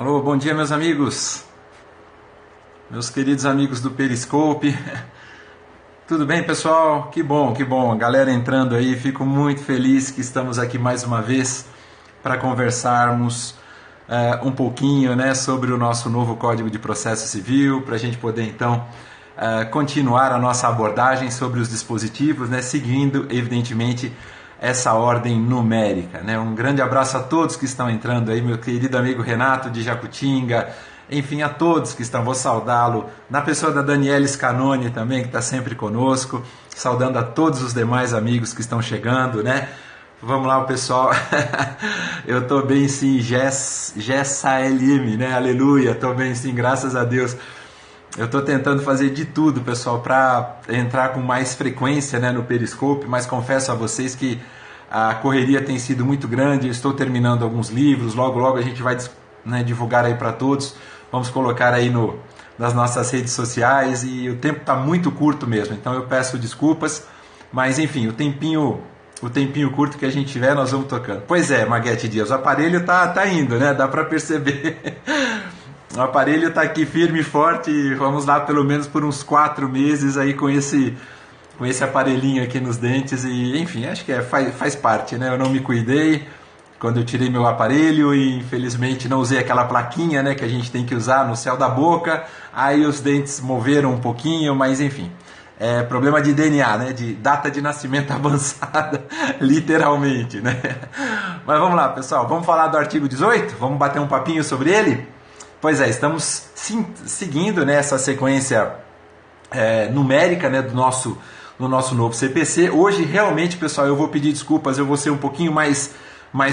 Alô, bom dia meus amigos, meus queridos amigos do Periscope. Tudo bem, pessoal? Que bom, a galera entrando aí, fico muito feliz que estamos aqui mais uma vez para conversarmos um pouquinho, né, sobre o nosso novo Código de Processo Civil, para a gente poder então continuar a nossa abordagem sobre os dispositivos, né, seguindo evidentemente essa ordem numérica, né? Um grande abraço a todos que estão entrando aí, meu querido amigo Renato de Jacutinga, enfim, a todos que estão, vou saudá-lo, na pessoa da Daniela Scanoni também, que está sempre conosco, saudando a todos os demais amigos que estão chegando, né? Vamos lá, pessoal, eu estou bem sim, Gessa LM, né? Aleluia, estou bem sim, graças a Deus. Eu estou tentando fazer de tudo, pessoal, para entrar com mais frequência, né, no Periscope, mas confesso a vocês que a correria tem sido muito grande. Eu estou terminando alguns livros, logo a gente vai, né, divulgar aí para todos, vamos colocar aí nas nossas redes sociais e o tempo está muito curto mesmo, então eu peço desculpas, mas enfim, o tempinho curto que a gente tiver nós vamos tocando. Pois é, Marguete Dias, o aparelho tá indo, né, dá para perceber. O aparelho está aqui firme e forte, vamos lá pelo menos por uns 4 meses aí com esse aparelhinho aqui nos dentes e enfim, acho que faz parte, né? Eu não me cuidei quando eu tirei meu aparelho e infelizmente não usei aquela plaquinha, né, que a gente tem que usar no céu da boca, aí os dentes moveram um pouquinho, mas enfim, é problema de DNA, né, de data de nascimento avançada, literalmente, né? Mas vamos lá, pessoal, vamos falar do artigo 18? Vamos bater um papinho sobre ele? Pois é, estamos seguindo, né, essa sequência numérica, né, do nosso novo CPC. Hoje, realmente, pessoal, eu vou pedir desculpas, eu vou ser um pouquinho mais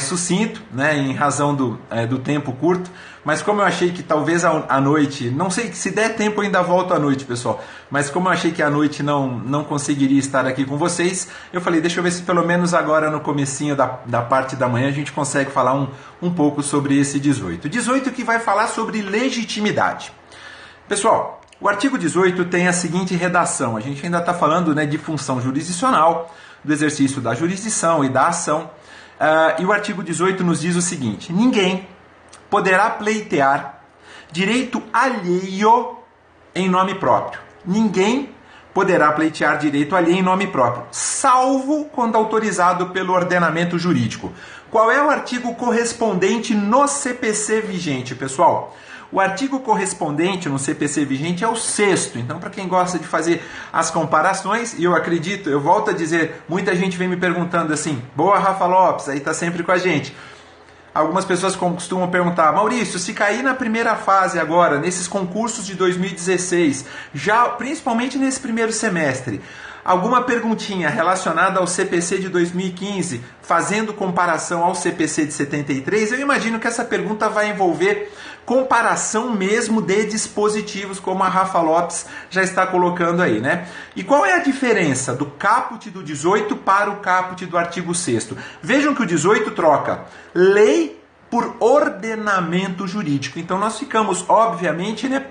sucinto, né, em razão do tempo curto, mas como eu achei que talvez à noite, não sei se der tempo eu ainda volto à noite, pessoal, mas como eu achei que à noite não conseguiria estar aqui com vocês, eu falei, deixa eu ver se pelo menos agora no comecinho da parte da manhã a gente consegue falar um pouco sobre esse 18. 18 que vai falar sobre legitimidade. Pessoal, o artigo 18 tem a seguinte redação, a gente ainda está falando, né, de função jurisdicional, do exercício da jurisdição e da ação. E o artigo 18 nos diz o seguinte: ninguém poderá pleitear direito alheio em nome próprio. Ninguém poderá pleitear direito alheio em nome próprio, salvo quando autorizado pelo ordenamento jurídico. Qual é o artigo correspondente no CPC vigente, pessoal? O artigo correspondente no CPC vigente é o 6º, então para quem gosta de fazer as comparações, e eu acredito, eu volto a dizer, muita gente vem me perguntando assim, boa Rafa Lopes, aí está sempre com a gente. Algumas pessoas costumam perguntar, Maurício, se cair na primeira fase agora, nesses concursos de 2016, já principalmente nesse primeiro semestre, alguma perguntinha relacionada ao CPC de 2015, fazendo comparação ao CPC de 73, eu imagino que essa pergunta vai envolver comparação mesmo de dispositivos, como a Rafa Lopes já está colocando aí, né? E qual é a diferença do caput do 18 para o caput do artigo 6º? Vejam que o 18 troca lei por ordenamento jurídico. Então nós ficamos, obviamente, né?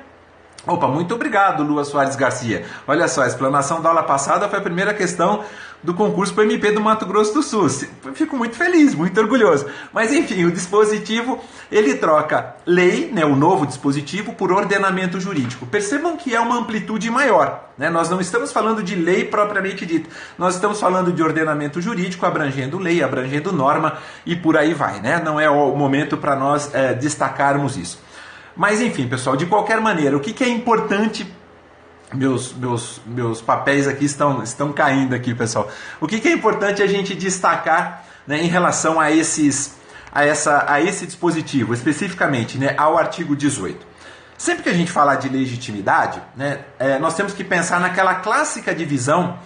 Opa, muito obrigado, Lua Soares Garcia. Olha só, a explanação da aula passada foi a primeira questão do concurso para o MP do Mato Grosso do Sul. Fico muito feliz, muito orgulhoso. Mas enfim, o dispositivo, ele troca lei, né, o novo dispositivo, por ordenamento jurídico. Percebam que é uma amplitude maior, né? Nós não estamos falando de lei propriamente dita. Nós estamos falando de ordenamento jurídico, abrangendo lei, abrangendo norma e por aí vai, né? Não é o momento para nós destacarmos isso. Mas enfim, pessoal, de qualquer maneira, o que é importante, meus papéis aqui estão caindo aqui, pessoal. O que é importante a gente destacar, né, em relação a esse dispositivo, especificamente, né, ao artigo 18. Sempre que a gente falar de legitimidade, né, nós temos que pensar naquela clássica divisão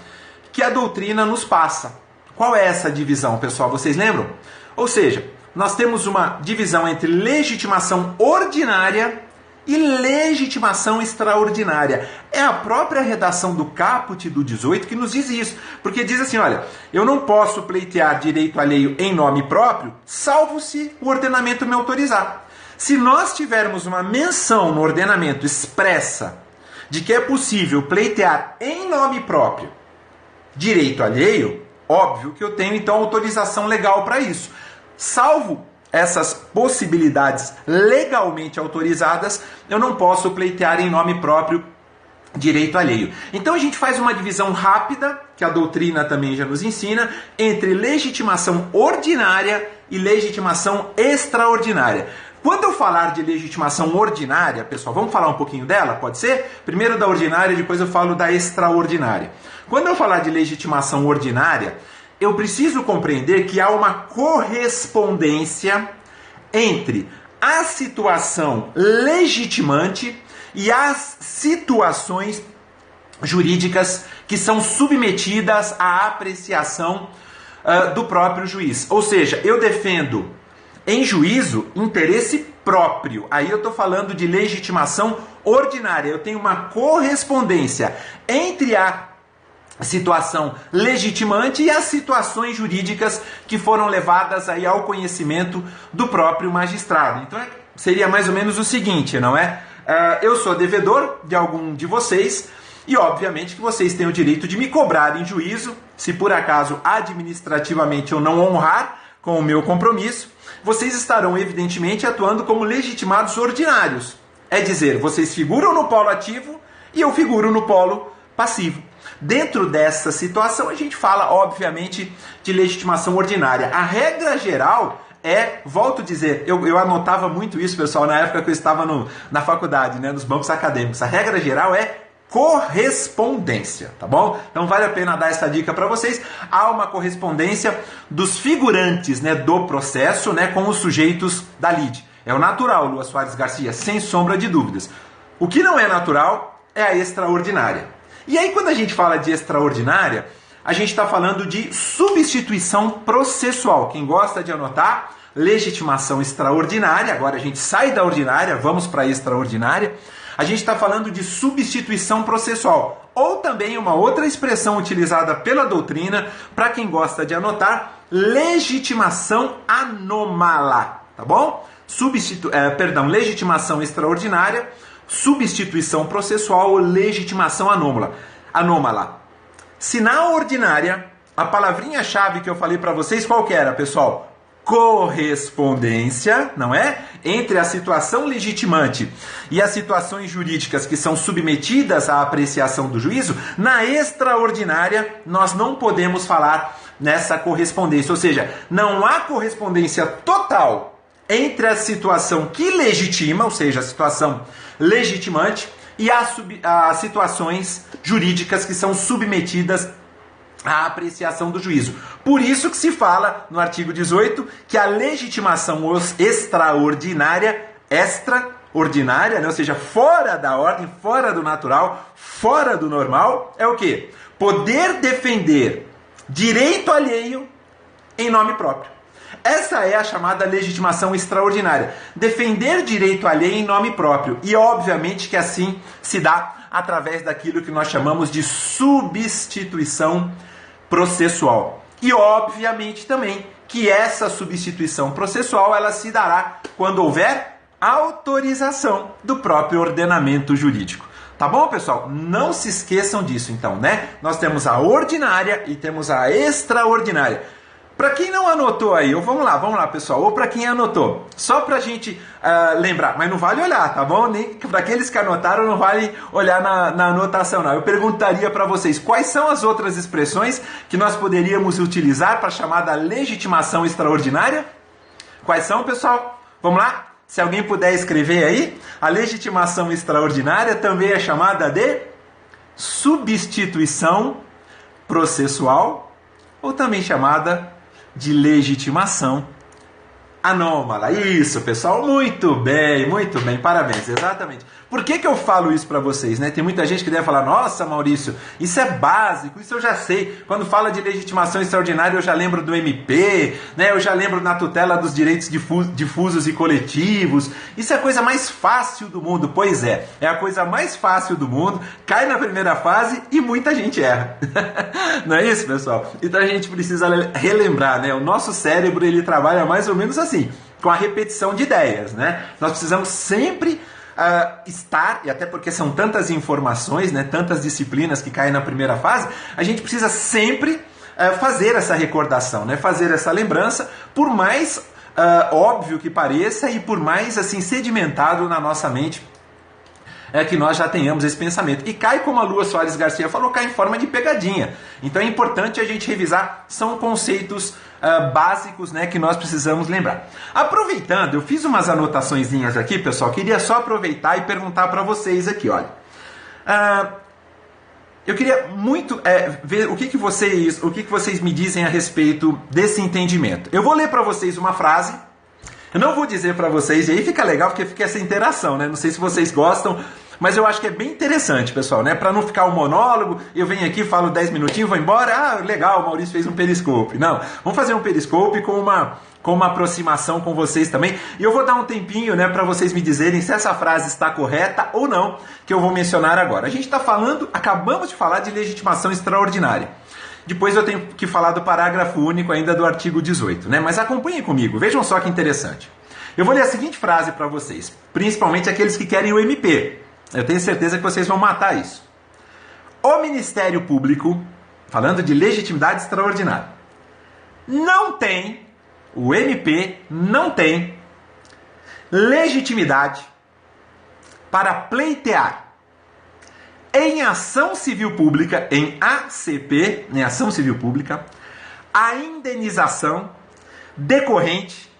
que a doutrina nos passa. Qual é essa divisão, pessoal? Vocês lembram? Ou seja, nós temos uma divisão entre legitimação ordinária e legitimação extraordinária. É a própria redação do caput do 18 que nos diz isso. Porque diz assim, olha, eu não posso pleitear direito alheio em nome próprio, salvo se o ordenamento me autorizar. Se nós tivermos uma menção no ordenamento expressa de que é possível pleitear em nome próprio direito alheio, óbvio que eu tenho então autorização legal para isso. Salvo essas possibilidades legalmente autorizadas, eu não posso pleitear em nome próprio direito alheio. Então a gente faz uma divisão rápida, que a doutrina também já nos ensina, entre legitimação ordinária e legitimação extraordinária. Quando eu falar de legitimação ordinária, pessoal, vamos falar um pouquinho dela, pode ser? Primeiro da ordinária, depois eu falo da extraordinária. Quando eu falar de legitimação ordinária, eu preciso compreender que há uma correspondência entre a situação legitimante e as situações jurídicas que são submetidas à apreciação do próprio juiz. Ou seja, eu defendo em juízo interesse próprio. Aí eu estou falando de legitimação ordinária. Eu tenho uma correspondência entre a situação legitimante e as situações jurídicas que foram levadas aí ao conhecimento do próprio magistrado. Então seria mais ou menos o seguinte, não é? Eu sou devedor de algum de vocês e obviamente que vocês têm o direito de me cobrar em juízo, se por acaso administrativamente eu não honrar com o meu compromisso, vocês estarão evidentemente atuando como legitimados ordinários. É dizer, vocês figuram no polo ativo e eu figuro no polo passivo. Dentro dessa situação a gente fala obviamente de legitimação ordinária. A regra geral volto a dizer, eu anotava muito isso, pessoal, na época que eu estava na faculdade, né, nos bancos acadêmicos. A regra geral é correspondência, tá bom? Então vale a pena dar essa dica para vocês. Há uma correspondência dos figurantes, né, do processo, né, com os sujeitos da lide. É o natural, Lua Soares Garcia, sem sombra de dúvidas. O que não é natural é a extraordinária. E aí quando a gente fala de extraordinária, a gente está falando de substituição processual. Quem gosta de anotar, legitimação extraordinária. Agora a gente sai da ordinária, vamos para a extraordinária. A gente está falando de substituição processual. Ou também uma outra expressão utilizada pela doutrina, para quem gosta de anotar, legitimação anômala. Tá bom? Legitimação extraordinária, substituição processual ou legitimação anômala. Se na ordinária, a palavrinha-chave que eu falei para vocês, qual que era, pessoal? Correspondência, não é? Entre a situação legitimante e as situações jurídicas que são submetidas à apreciação do juízo, na extraordinária nós não podemos falar nessa correspondência. Ou seja, não há correspondência total entre a situação que legitima, ou seja, a situação legitimante, e as situações jurídicas que são submetidas à apreciação do juízo. Por isso que se fala no artigo 18 que a legitimação extraordinária, né? Ou seja, fora da ordem, fora do natural, fora do normal, é o quê? Poder defender direito alheio em nome próprio. Essa é a chamada legitimação extraordinária. Defender direito alheio em nome próprio. E obviamente que assim se dá através daquilo que nós chamamos de substituição processual. E obviamente também que essa substituição processual ela se dará quando houver autorização do próprio ordenamento jurídico. Tá bom, pessoal? Não se esqueçam disso então, né? Nós temos a ordinária e temos a extraordinária. Para quem não anotou aí, vamos lá, pessoal, ou para quem anotou, só para a gente lembrar, mas não vale olhar, tá bom? Nem para aqueles que anotaram, não vale olhar na anotação, não. Eu perguntaria para vocês, quais são as outras expressões que nós poderíamos utilizar para a chamada legitimação extraordinária? Quais são, pessoal? Vamos lá? Se alguém puder escrever aí, a legitimação extraordinária também é chamada de substituição processual, ou também chamada de legitimação anômala. Isso, pessoal, muito bem, parabéns, exatamente. Por que eu falo isso para vocês, né? Tem muita gente que deve falar, nossa, Maurício, isso é básico, isso eu já sei. Quando fala de legitimação extraordinária, eu já lembro do MP, né? Eu já lembro na tutela dos direitos difusos e coletivos. Isso é a coisa mais fácil do mundo. Pois é a coisa mais fácil do mundo, cai na primeira fase e muita gente erra. Não é isso, pessoal? Então a gente precisa relembrar, né? O nosso cérebro, ele trabalha mais ou menos assim, com a repetição de ideias, né? Nós precisamos sempre estar, e até porque são tantas informações, né, tantas disciplinas que caem na primeira fase, a gente precisa sempre fazer essa recordação, né, fazer essa lembrança, por mais óbvio que pareça e por mais assim sedimentado na nossa mente que nós já tenhamos esse pensamento. E cai, como a Lua Soares Garcia falou, cai em forma de pegadinha. Então é importante a gente revisar, são conceitos básicos, né, que nós precisamos lembrar. Aproveitando, eu fiz umas anotaçõezinhas aqui, pessoal, queria só aproveitar e perguntar para vocês aqui, olha. Eu queria muito ver o que vocês me dizem a respeito desse entendimento. Eu vou ler para vocês uma frase. Eu não vou dizer para vocês, e aí fica legal porque fica essa interação, né? Não sei se vocês gostam, mas eu acho que é bem interessante, pessoal, né? Para não ficar um monólogo, eu venho aqui, falo 10 minutinhos, vou embora, legal, o Maurício fez um periscope. Não, vamos fazer um periscope com uma aproximação com vocês também. E eu vou dar um tempinho, né, para vocês me dizerem se essa frase está correta ou não, que eu vou mencionar agora. A gente está acabamos de falar de legitimação extraordinária. Depois eu tenho que falar do parágrafo único ainda do artigo 18, né? Mas acompanhem comigo, vejam só que interessante. Eu vou ler a seguinte frase para vocês, principalmente aqueles que querem o MP. Eu tenho certeza que vocês vão matar isso. O Ministério Público, falando de legitimidade extraordinária, o MP não tem legitimidade para pleitear em ação civil pública, em ACP, em ação civil pública, a indenização decorrente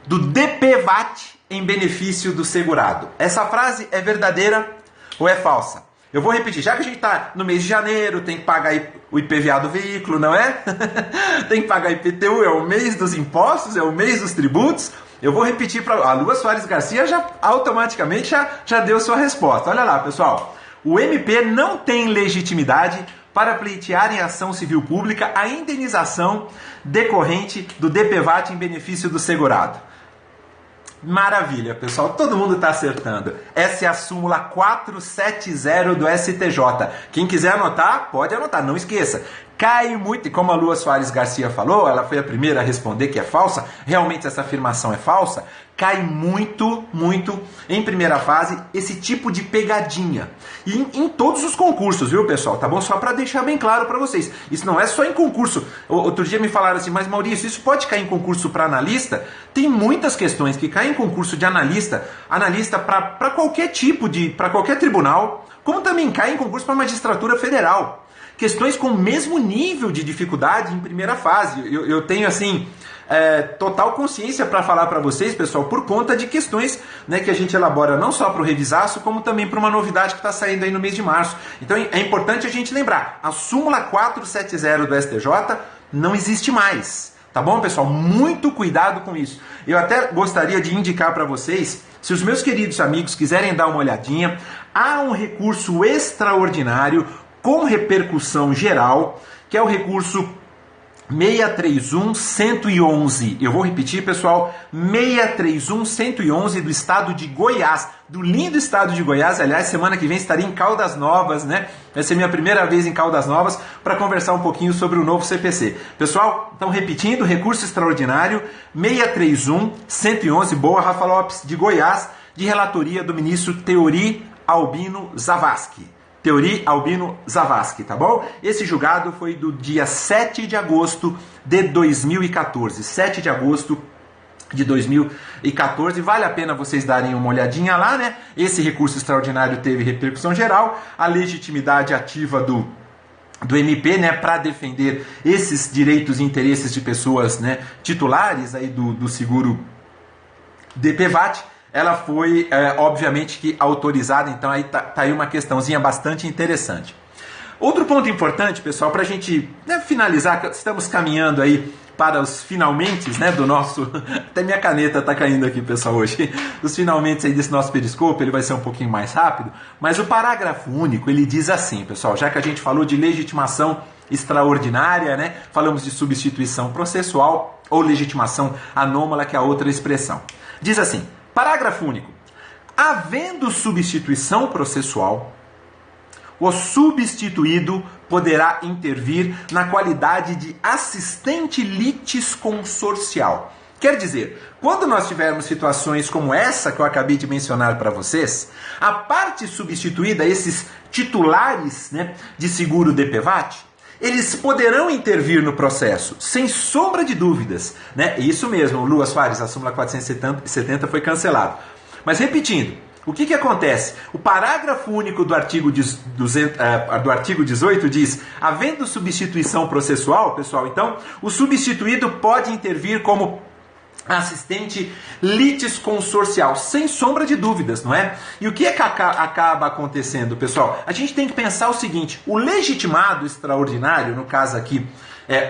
do DPVAT em benefício do segurado. Essa frase é verdadeira ou é falsa? Eu vou repetir, já que a gente está no mês de janeiro, tem que pagar o IPVA do veículo, não é? Tem que pagar IPTU, é o mês dos impostos, é o mês dos tributos. Eu vou repetir para a Lua Soares Garcia, já automaticamente já deu sua resposta. Olha lá, pessoal. O MP não tem legitimidade para pleitear em ação civil pública a indenização decorrente do DPVAT em benefício do segurado. Maravilha, pessoal, todo mundo está acertando. Essa é a súmula 470 do STJ. Quem quiser anotar, pode anotar, não esqueça. Cai muito, e como a Lua Soares Garcia falou, ela foi a primeira a responder que é falsa, realmente essa afirmação é falsa, cai muito, em primeira fase, esse tipo de pegadinha. E em todos os concursos, viu, pessoal? Tá bom? Só para deixar bem claro para vocês. Isso não é só em concurso. Outro dia me falaram assim, mas Maurício, isso pode cair em concurso para analista? Tem muitas questões que caem em concurso de analista para qualquer tipo para qualquer tribunal, como também cai em concurso para magistratura federal. Questões com o mesmo nível de dificuldade em primeira fase. Eu tenho, assim, total consciência para falar para vocês, pessoal, por conta de questões, né, que a gente elabora não só para o Revisaço, como também para uma novidade que está saindo aí no mês de março. Então é importante a gente lembrar, a súmula 470 do STJ não existe mais. Tá bom, pessoal? Muito cuidado com isso. Eu até gostaria de indicar para vocês, se os meus queridos amigos quiserem dar uma olhadinha, há um recurso extraordinário com repercussão geral, que é o recurso 631.111. Eu vou repetir, pessoal, 631.111 do estado de Goiás, do lindo estado de Goiás. Aliás, semana que vem estarei em Caldas Novas, né? Vai ser minha primeira vez em Caldas Novas para conversar um pouquinho sobre o novo CPC. Pessoal, então repetindo, recurso extraordinário 631.111, boa, Rafa Lopes, de Goiás, de relatoria do ministro Teori Albino Zavascki. Teori Albino Zavascki, tá bom? Esse julgado foi do dia 7 de agosto de 2014. 7 de agosto de 2014. Vale a pena vocês darem uma olhadinha lá, né? Esse recurso extraordinário teve repercussão geral. A legitimidade ativa do MP, né, para defender esses direitos e interesses de pessoas, né, titulares aí do seguro DPVAT. Ela foi, obviamente, que autorizada, então aí tá aí uma questãozinha bastante interessante. Outro ponto importante, pessoal, para a gente, né, finalizar, estamos caminhando aí para os finalmentes, né, do nosso... Até minha caneta está caindo aqui, pessoal, hoje. Os finalmentes aí desse nosso periscope, ele vai ser um pouquinho mais rápido, mas o parágrafo único, ele diz assim, pessoal, já que a gente falou de legitimação extraordinária, né, falamos de substituição processual ou legitimação anômala, que é a outra expressão. Diz assim... Parágrafo único. Havendo substituição processual, o substituído poderá intervir na qualidade de assistente litisconsorcial. Quer dizer, quando nós tivermos situações como essa que eu acabei de mencionar para vocês, a parte substituída, esses titulares, né, de seguro DPVAT, eles poderão intervir no processo, sem sombra de dúvidas, né? Isso mesmo, Lua Soares, a súmula 470 foi cancelada. Mas repetindo, o que acontece? O parágrafo único do artigo 18 diz: havendo substituição processual, pessoal, então o substituído pode intervir como assistente litisconsorcial, sem sombra de dúvidas, não é? E o que acaba acontecendo, pessoal? A gente tem que pensar o seguinte: o legitimado extraordinário, no caso aqui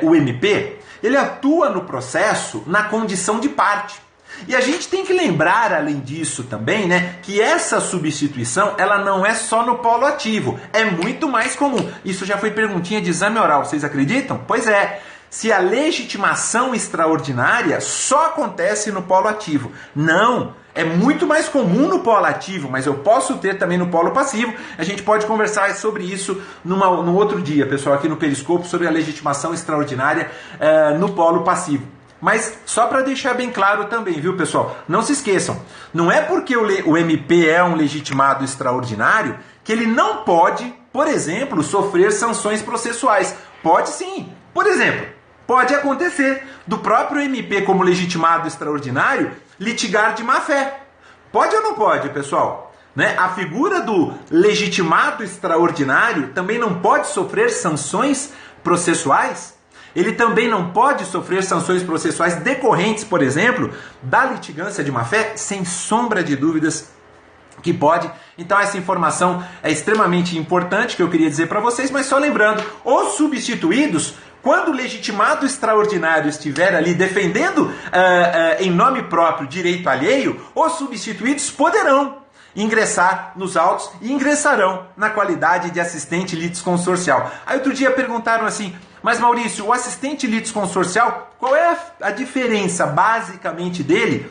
o MP, ele atua no processo na condição de parte. E a gente tem que lembrar, além disso também, né, que essa substituição, ela não é só no polo ativo, é muito mais comum. Isso já foi perguntinha de exame oral, vocês acreditam? Pois é. Se a legitimação extraordinária só acontece no polo ativo. Não, é muito mais comum no polo ativo, mas eu posso ter também no polo passivo. A gente pode conversar sobre isso num outro dia, pessoal, aqui no Periscope, sobre a legitimação extraordinária no polo passivo. Mas só para deixar bem claro também, viu, pessoal? Não se esqueçam, não é porque o MP é um legitimado extraordinário que ele não pode, por exemplo, sofrer sanções processuais. Pode sim. Por exemplo, pode acontecer do próprio MP, como legitimado extraordinário, litigar de má fé. Pode ou não pode, pessoal? Né? A figura do legitimado extraordinário também não pode sofrer sanções processuais? Ele também não pode sofrer sanções processuais decorrentes, por exemplo, da litigância de má-fé? Sem sombra de dúvidas que pode. Então essa informação é extremamente importante que eu queria dizer para vocês, mas só lembrando, os substituídos, quando o legitimado extraordinário estiver ali defendendo em nome próprio direito alheio, os substituídos poderão ingressar nos autos e ingressarão na qualidade de assistente litisconsorcial. Aí outro dia perguntaram assim: mas Maurício, o assistente litisconsorcial, qual é a diferença basicamente dele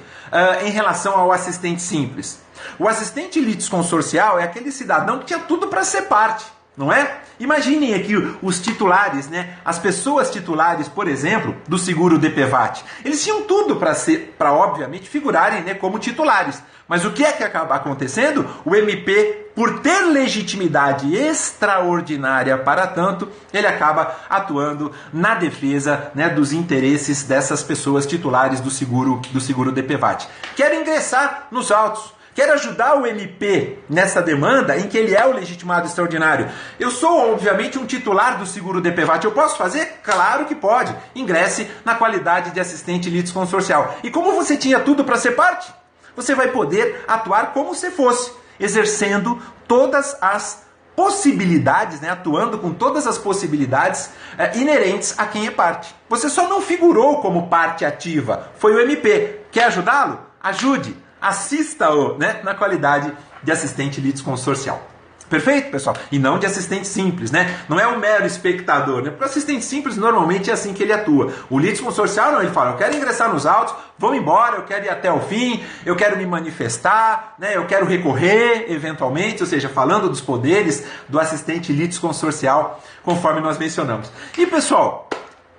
em relação ao assistente simples? O assistente litisconsorcial é aquele cidadão que tinha tudo para ser parte, não é? Imaginem aqui os titulares, né? As pessoas titulares, por exemplo, do seguro DPVAT. Eles tinham tudo para obviamente figurarem, né, como titulares. Mas o que é que acaba acontecendo? O MP, por ter legitimidade extraordinária para tanto, ele acaba atuando na defesa, né, dos interesses dessas pessoas titulares do seguro DPVAT. Quer ingressar nos autos. Quero ajudar o MP nessa demanda em que ele é o legitimado extraordinário. Eu sou, obviamente, um titular do seguro DPVAT. Eu posso fazer? Claro que pode. Ingresse na qualidade de assistente litisconsorcial. E como você tinha tudo para ser parte, você vai poder atuar como se fosse, exercendo todas as possibilidades, né? Atuando com todas as possibilidades inerentes a quem é parte. Você só não figurou como parte ativa. Foi o MP. Quer ajudá-lo? Ajude. Assista-o, né, na qualidade de assistente litisconsorcial. Perfeito, pessoal? E não de assistente simples, né? Não é um mero espectador, né? Para o assistente simples, normalmente é assim que ele atua. O litisconsorcial, não, ele fala: eu quero ingressar nos autos, vou embora, eu quero ir até o fim, eu quero me manifestar, né? Eu quero recorrer, eventualmente, ou seja, falando dos poderes do assistente litisconsorcial, conforme nós mencionamos. E, pessoal,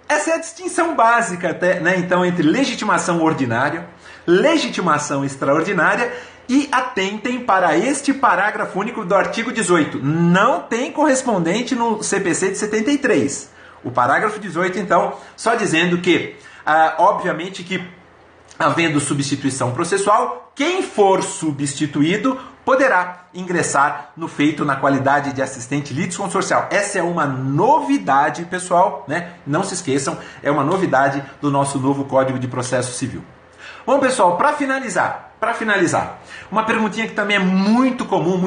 essa é a distinção básica, né, então, entre legitimação ordinária, legitimação extraordinária, e atentem para este parágrafo único do artigo 18. Não tem correspondente no CPC de 73. O parágrafo 18, então, só dizendo que, obviamente que, havendo substituição processual, quem for substituído poderá ingressar no feito na qualidade de assistente litisconsorcial. Essa é uma novidade, pessoal, né? Não se esqueçam, é uma novidade do nosso novo Código de Processo Civil. Bom, pessoal, para finalizar, uma perguntinha que também é muito comum,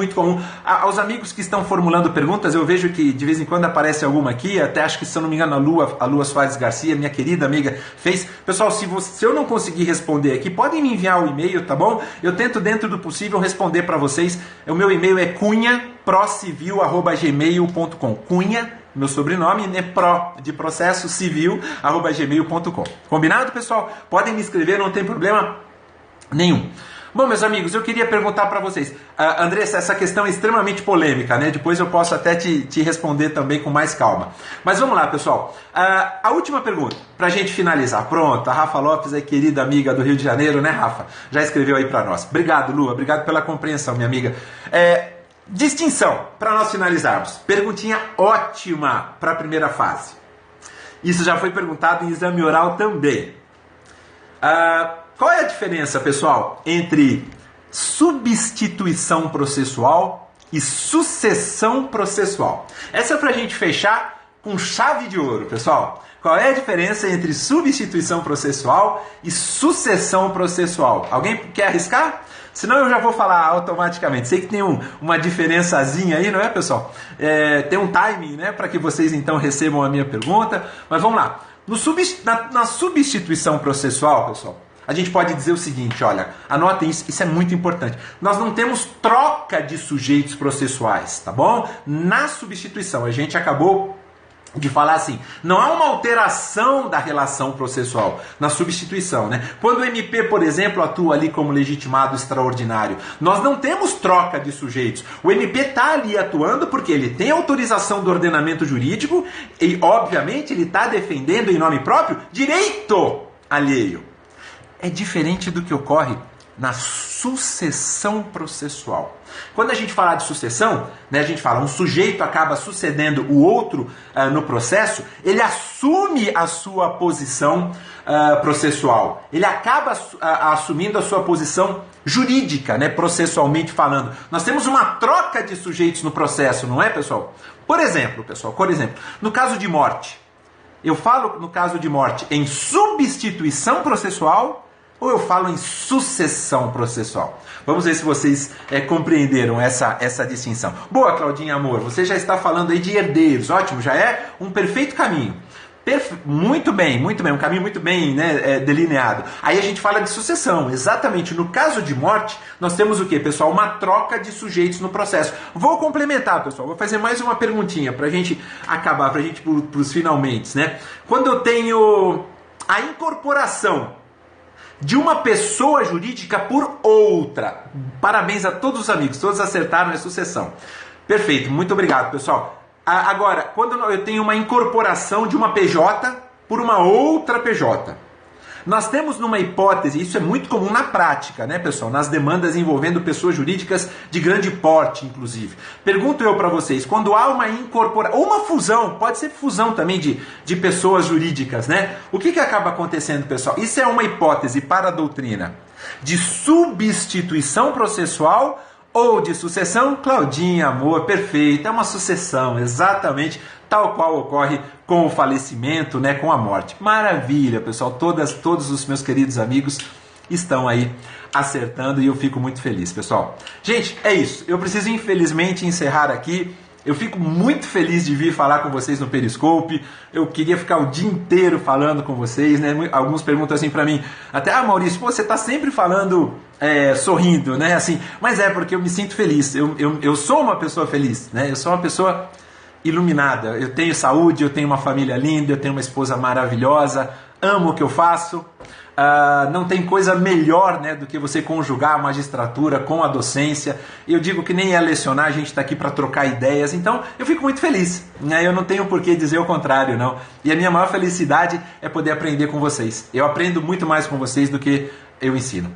aos amigos que estão formulando perguntas, eu vejo que de vez em quando aparece alguma aqui, até acho que, se eu não me engano, a Lua Soares Garcia, minha querida amiga, fez. Pessoal, se eu não conseguir responder aqui, podem me enviar o e-mail, tá bom? Eu tento, dentro do possível, responder para vocês. O meu e-mail é cunhaprocivil@gmail.com. Cunha, meu sobrenome, né, de processo civil, @gmail.com. Combinado, pessoal? Podem me escrever, não tem problema nenhum. Bom, meus amigos, eu queria perguntar para vocês, Andressa, essa questão é extremamente polêmica, né? Depois eu posso até te responder também com mais calma. Mas vamos lá, pessoal. A última pergunta, para a gente finalizar. Pronto, a Rafa Lopes, a querida amiga do Rio de Janeiro, né, Rafa? Já escreveu aí para nós. Obrigado, Lu, obrigado pela compreensão, minha amiga. Distinção, para nós finalizarmos. Perguntinha ótima para a primeira fase. Isso já foi perguntado em exame oral também. Qual é a diferença, pessoal, entre substituição processual e sucessão processual? Essa é para a gente fechar com chave de ouro, pessoal. Qual é a diferença entre substituição processual e sucessão processual? Alguém quer arriscar? Senão eu já vou falar automaticamente. Sei que tem uma diferençazinha aí, não é, pessoal? Tem um timing, né, para que vocês então recebam a minha pergunta. Mas vamos lá. Na substituição processual, pessoal, a gente pode dizer o seguinte, olha, anotem isso é muito importante. Nós não temos troca de sujeitos processuais, tá bom? Na substituição, a gente acabou de falar assim, não há uma alteração da relação processual na substituição, né? Quando o MP, por exemplo, atua ali como legitimado extraordinário, nós não temos troca de sujeitos. O MP está ali atuando porque ele tem autorização do ordenamento jurídico e, obviamente, ele está defendendo em nome próprio direito alheio. É diferente do que ocorre na sucessão processual. Quando a gente fala de sucessão, né, a gente fala um sujeito acaba sucedendo o outro no processo, ele assume a sua posição processual. Ele acaba assumindo a sua posição jurídica, né, processualmente falando. Nós temos uma troca de sujeitos no processo, não é, pessoal? Por exemplo, no caso de morte, eu falo no caso de morte em substituição processual ou eu falo em sucessão processual? Vamos ver se vocês compreenderam essa distinção. Boa, Claudinha Amor, você já está falando aí de herdeiros. Ótimo, já é um perfeito caminho. Muito bem, um caminho muito bem, né, delineado. Aí a gente fala de sucessão. Exatamente, no caso de morte, nós temos o quê, pessoal? Uma troca de sujeitos no processo. Vou complementar, pessoal, vou fazer mais uma perguntinha para a gente acabar, para a gente ir para os finalmente, né? Quando eu tenho a incorporação de uma pessoa jurídica por outra. Parabéns a todos os amigos, todos acertaram a sucessão. Perfeito, muito obrigado, pessoal. Agora, quando eu tenho uma incorporação de uma PJ por uma outra PJ. Nós temos numa hipótese, isso é muito comum na prática, né, pessoal? Nas demandas envolvendo pessoas jurídicas de grande porte, inclusive. Pergunto eu para vocês, quando há uma incorporação, ou uma fusão, pode ser fusão também de pessoas jurídicas, né? O que acaba acontecendo, pessoal? Isso é uma hipótese para a doutrina de substituição processual ou de sucessão? Claudinha, amor, perfeito, é uma sucessão, exatamente, tal qual ocorre com o falecimento, né, com a morte. Maravilha, pessoal, todos os meus queridos amigos estão aí acertando e eu fico muito feliz, pessoal. Gente, é isso, eu preciso infelizmente encerrar aqui. Eu fico muito feliz de vir falar com vocês no Periscope. Eu queria ficar o dia inteiro falando com vocês, né? Alguns perguntam assim para mim, até, Maurício, pô, você tá sempre falando sorrindo, né? Assim, mas é porque eu me sinto feliz. Eu sou uma pessoa feliz, né? Eu sou uma pessoa iluminada. Eu tenho saúde, eu tenho uma família linda, eu tenho uma esposa maravilhosa, amo o que eu faço. Não tem coisa melhor, né, do que você conjugar a magistratura com a docência. Eu digo que nem é lecionar, a gente está aqui para trocar ideias, então eu fico muito feliz, né? Eu não tenho por que dizer o contrário, não. E a minha maior felicidade é poder aprender com vocês. Eu aprendo muito mais com vocês do que eu ensino.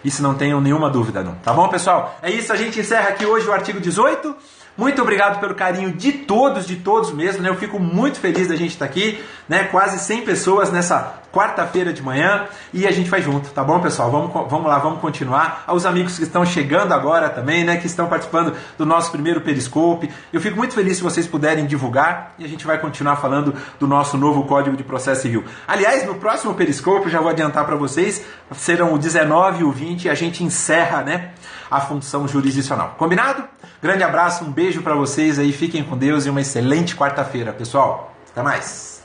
Isso não tenho nenhuma dúvida, não. Tá bom, pessoal? É isso, a gente encerra aqui hoje o artigo 18. Muito obrigado pelo carinho de todos mesmo, né? Eu fico muito feliz da gente estar aqui, né? Quase 100 pessoas nessa quarta-feira de manhã e a gente vai junto, tá bom, pessoal? Vamos lá, vamos continuar. Aos amigos que estão chegando agora também, né? Que estão participando do nosso primeiro Periscope. Eu fico muito feliz se vocês puderem divulgar e a gente vai continuar falando do nosso novo Código de Processo Civil. Aliás, no próximo Periscope, já vou adiantar para vocês, serão o 19 e o 20 e a gente encerra, né, a função jurisdicional. Combinado? Grande abraço, um beijo para vocês aí, fiquem com Deus e uma excelente quarta-feira, pessoal. Até mais!